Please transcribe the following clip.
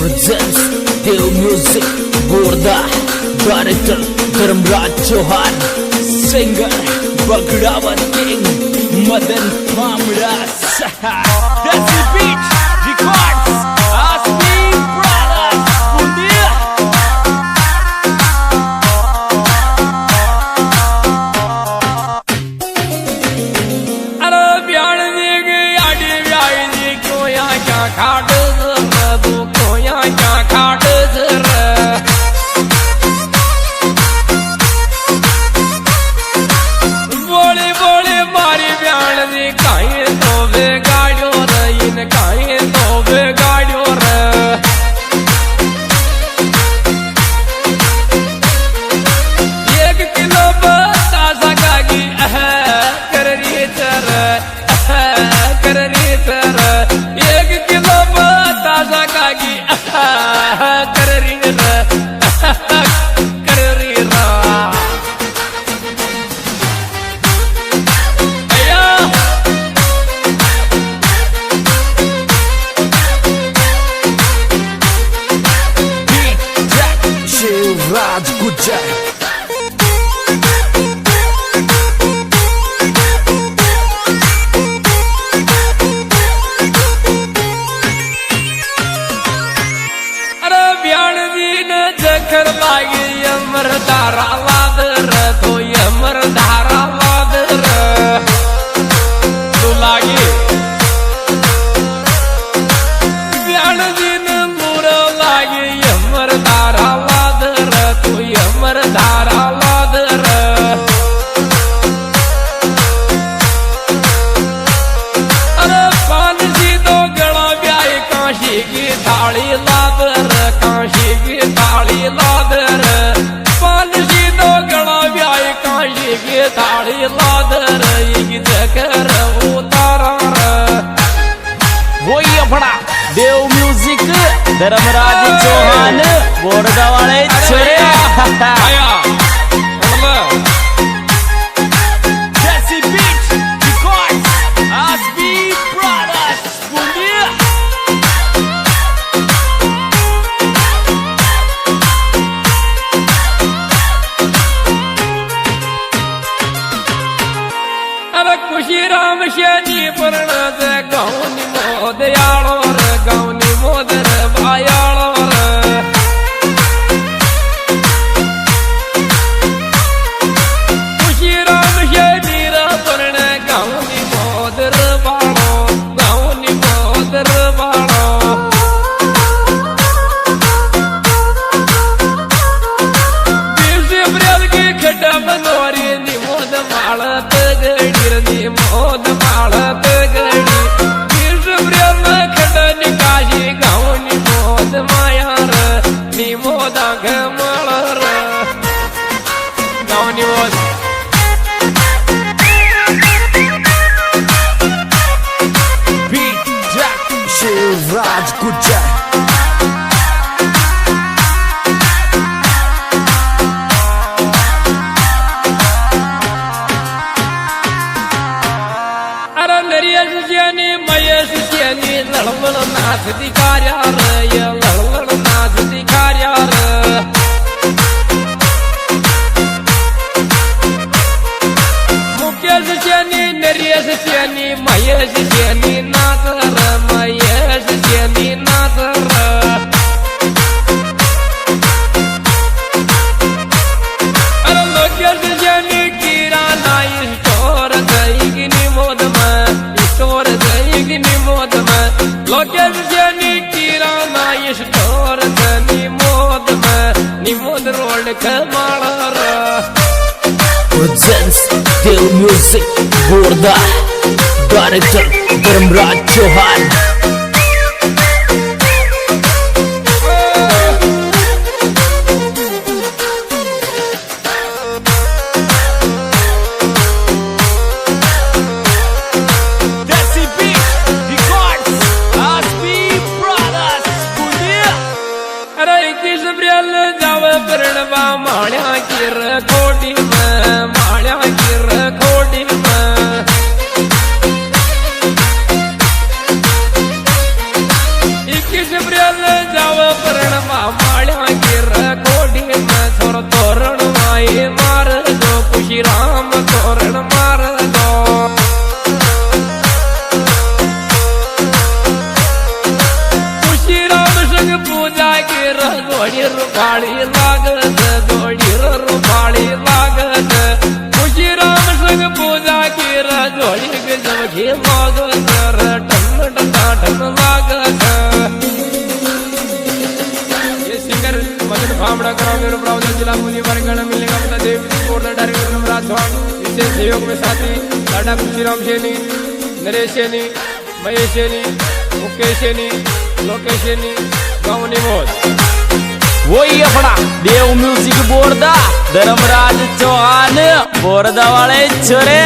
presents Dev Music Borda, Director Dharmraj Chauhan, Singer Bagdawan King Madan Kamras. That's the beat records Asmi Brothers Bundia. अरे ब्याण देगे आड़ी ब्याई जी क्यों यहाँ क्या खाट तू क्यों यहाँ क्या खाट बोले बोले मारी ब्याण जी काहे तो वे गाड़ियों रे इन काहे तो वे गाड़ियों रे एक किलो ताजा कागी कर रही चर कर रही चर एक किलो ताजा कागी कर रही कर रही Beat Jack Shivraj Gujar. अरे ब्याण जी ने जखर लागी अमर धारा लादर तो अमर धारा लादर तू लागी ब्याण जी ने मूर लागी अमर धारा लादर तू अमर धारा लादर अरे पान जी दो गला ब्याई काशी की थाली लादर काशी की थाली लादर पान जी दो गला ब्याई काशी की थाली लादर एक जकर उतारा वही अपना देव म्यूजिक धर्मराज चौहान बोरगा वाले छोरे आया Jesse Beat Records Asmi Brothers Bundia. अरे खुशी राम शनि परण से गौनी मोद यालो रे गौनी मोद रे भायालो रे खुशी राम शनि रे परण गौनी मोद रे बालो गौनी मोद रे बालो दिवस अप्रैल की खड्डा बनोरी निमोद मालत गड़ी निमोद मालत गड़ी दिवस अप्रैल में खड्डा निकाशी गाँव निमोद माया रे निमोद घमल रे गाँव Nimod Beat Jack Shivraj Gujar. अरे नरियस सियानी मयस सियानी लड़वड़ नाथ दिखार्या रे ये लड़वड़ नाथ दिखार्या रे मुकेश सियानी नरियस सियानी मयस सियानी नाथ रे मयस सियानी नाथ रे अरे लोकेश सियानी किराना स्टोर गई निमोद में स्टोर गई निमोद में लोकेश सियानी किराना स्टोर निमोद में निमोद रोड कमाल रे Presents Dev Music Borda, Director Dharmraj Chauhan. Jesse Beat Records Asmi Brothers Bundia. अरे 21 अप्रैल जावे प्रणवा माण्या किर खोटी में माण्या किर खोटी में 21 अप्रैल गाव परण मामाळ्या गिर कोडी में थोर तोरण माई मार दो खुशी राम तोरण मार दो खुशी राम संग पूजा गिर गोड़ी रूपाली लागत गोड़ी रूपाली लागत खुशी राम संग पूजा गिर गोड़ी गजब घी लागत टन टन लागत भावड़ा कराओ मेरे प्रावधान जिला मुझे वर्गण मिलेगा अपना देवी कोर्ट डायरेक्टर नमराज चौहान विशेष सहयोग में साथी लाडा खुशीराम शेनी नरेश शेनी महेश शेनी मुकेश शेनी लोकेश शेनी गावनी मोद वही अपना Dev music board Dharmaraj Chauhan board वाले छोरे